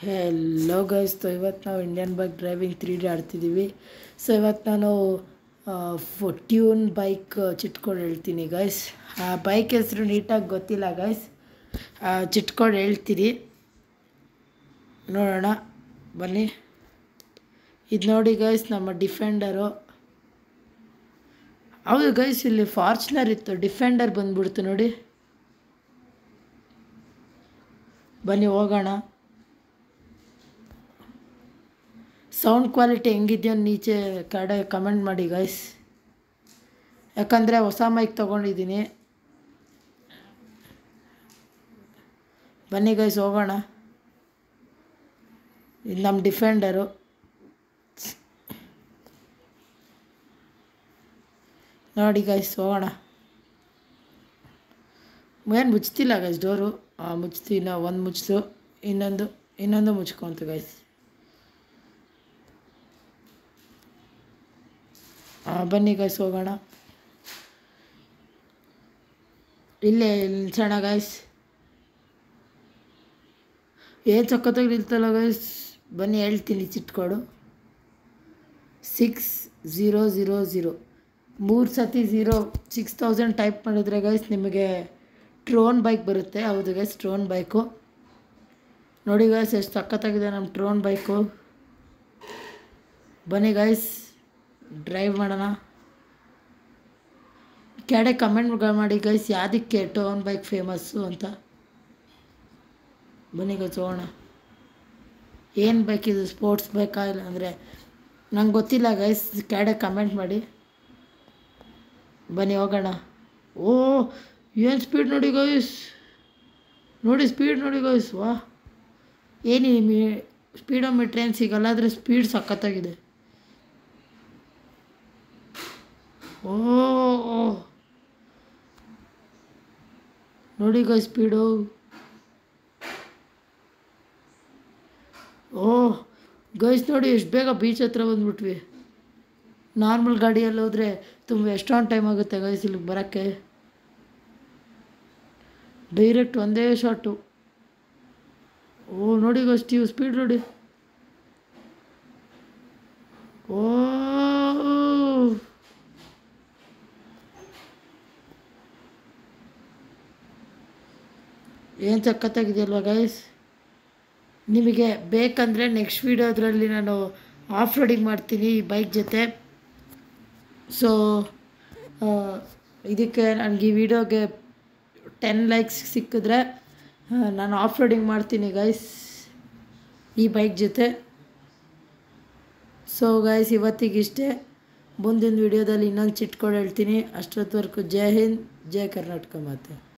Hello guys. ಇವತ್ತು ನಾವು Indian bike driving 3D ಆಡ್ತಿದ್ದೀವಿ. ಸೊ ಇವತ್ತು ನಾನು ಟ್ಯೂನ್ ಬೈಕ್ ಚಿಟ್ಕೊಂಡು ಹೇಳ್ತೀನಿ ಗೈಸ್. ಆ ಬೈಕ್ ಹೆಸರು ನೀಟಾಗಿ ಗೊತ್ತಿಲ್ಲ ಗೈಸ್, ಚಿಟ್ಕೊಂಡು ಹೇಳ್ತೀನಿ, ನೋಡೋಣ ಬನ್ನಿ. ಇದು ನೋಡಿ ಗೈಸ್, ನಮ್ಮ ಡಿಫೆಂಡರು. ಹೌದು ಗೈಸ್, ಇಲ್ಲಿ ಫಾರ್ಚುನರ್ ಇತ್ತು, ಡಿಫೆಂಡರ್ ಬಂದ್ಬಿಡ್ತು ನೋಡಿ. ಬನ್ನಿ ಹೋಗೋಣ. ಸೌಂಡ್ ಕ್ವಾಲಿಟಿ ಹೆಂಗಿದೆಯೋ ನೀಚೆ ಕಡೆ ಕಮೆಂಟ್ ಮಾಡಿ ಗೈಸ್, ಯಾಕಂದರೆ ಹೊಸ ಮೈಕ್ ತೊಗೊಂಡಿದ್ದೀನಿ. ಬನ್ನಿ ಗೈಸ್ ಹೋಗೋಣ. ಇದು ನಮ್ಮ ಡಿಫೆಂಡರು. ನೋಡಿ ಗೈಸ್ ಹೋಗೋಣ. ಏನು ಮುಚ್ತಿಲ್ಲ ಗೈಸ್ ಡೋರು. ಮುಚ್ತಿಲ್ಲ, ಒಂದು ಮುಚ್ಚಿತು, ಇನ್ನೊಂದು ಮುಚ್ಕೊಂತು ಗೈಸ್. ಬನ್ನಿ ಗೈಸ್ ಹೋಗೋಣ. ಇಲ್ಲೇ ನಿಲ್ಸೋಣ ಗೈಸ್. ಏನು ಸಖತ್ತಾಗಿ ನಿಲ್ತಲ್ಲ ಗೈಸ್. ಬನ್ನಿ ಹೇಳ್ತೀನಿ ಚಿಟ್ಕೊಡು. 6000 3 ಸತಿ 6000 ಟೈಪ್ ಮಾಡಿದ್ರೆ ಗೈಸ್ ನಿಮಗೆ ಟ್ರೋನ್ ಬೈಕ್ ಬರುತ್ತೆ. ಹೌದು ಗೈಸ್, ಟ್ರೋನ್ ಬೈಕು ನೋಡಿ ಗೈಸ್, ಎಷ್ಟು ಸಖತ್ತಾಗಿದೆ ನಮ್ಮ ಟ್ರೋನ್ ಬೈಕು. ಬನ್ನಿ ಗೈಸ್ ಡ್ರೈವ್ ಮಾಡೋಣ. ಕೆಡೆ ಕಮೆಂಟ್ ಮಾಡಿ ಗೈಸ್, ಯಾವುದಕ್ಕೆ ಟ್ರೋನ್ ಬೈಕ್ ಫೇಮಸ್ಸು ಅಂತ. ಬನ್ನಿ ಗೈಸ್ ಹೋಗೋಣ. ಏನು ಬೈಕ್ ಇದು, ಸ್ಪೋರ್ಟ್ಸ್ ಬೈಕಾ ಇಲ್ಲ ಅಂದರೆ ನಂಗೆ ಗೊತ್ತಿಲ್ಲ ಗೈಸ್, ಕೆಡೆ ಕಮೆಂಟ್ ಮಾಡಿ. ಬನ್ನಿ ಹೋಗೋಣ. ಓ ಏನು ಸ್ಪೀಡ್ ನೋಡಿ ಗೈಸ್, ನೋಡಿ ಸ್ಪೀಡ್ ನೋಡಿ ಗೈಸ್. ವಾ, ಏನು ಸ್ಪೀಡೋಮೀಟ್ರ್ ಏನು ಸಿಗಲ್ಲ, ಆದರೆ ಸ್ಪೀಡ್ ಸಖತ್ತಾಗಿದೆ. ಓ ನೋಡಿ ಗೈಸ್ ಸ್ಪೀಡು. ಓಹ್ ಗೈಸ್ ನೋಡಿ ಎಷ್ಟು ಬೇಗ ಬೀಚ್ ಹತ್ರ ಬಂದುಬಿಟ್ವಿ. ನಾರ್ಮಲ್ ಗಾಡಿಯಲ್ಲಿ ಹೋದರೆ ಎಷ್ಟೊಂದು ಟೈಮ್ ಆಗುತ್ತೆ ಗೈಸ್ ಇಲ್ಲಿಗೆ ಬರೋಕ್ಕೆ. ಡೈರೆಕ್ಟ್ ಒಂದೇ ಶಾಟು. ಓ ನೋಡಿ ಗೈಸ್ ಸ್ಪೀಡ್ ನೋಡಿ. ಓ ಏನು ಸಖತ್ತಾಗಿದೆಯಲ್ವ ಗೈಸ್. ನಿಮಗೆ ಬೇಕಂದರೆ ನೆಕ್ಸ್ಟ್ ವೀಡಿಯೋದ್ರಲ್ಲಿ ನಾನು ಆಫ್ ರೋಡಿಂಗ್ ಮಾಡ್ತೀನಿ ಈ ಬೈಕ್ ಜೊತೆ. ಸೊ ಇದಕ್ಕೆ ನನಗೆ ಈ ವಿಡಿಯೋಗೆ 10 ಲೈಕ್ಸ್ ಸಿಕ್ಕಿದ್ರೆ ನಾನು ಆಫ್ ರೋಡಿಂಗ್ ಮಾಡ್ತೀನಿ ಗೈಸ್ ಈ ಬೈಕ್ ಜೊತೆ. ಸೊ ಗೈಸ್ ಇವತ್ತಿಗಿಷ್ಟೇ. ಮುಂದಿನ ವೀಡಿಯೋದಲ್ಲಿ ಇನ್ನೊಂದು ಚಿಟ್ಕೊಂಡು ಹೇಳ್ತೀನಿ. ಅಷ್ಟೊತ್ತವರೆಗೂ ಜೈ ಹಿಂದ್, ಜೈ ಕರ್ನಾಟಕ ಮಾತೆ.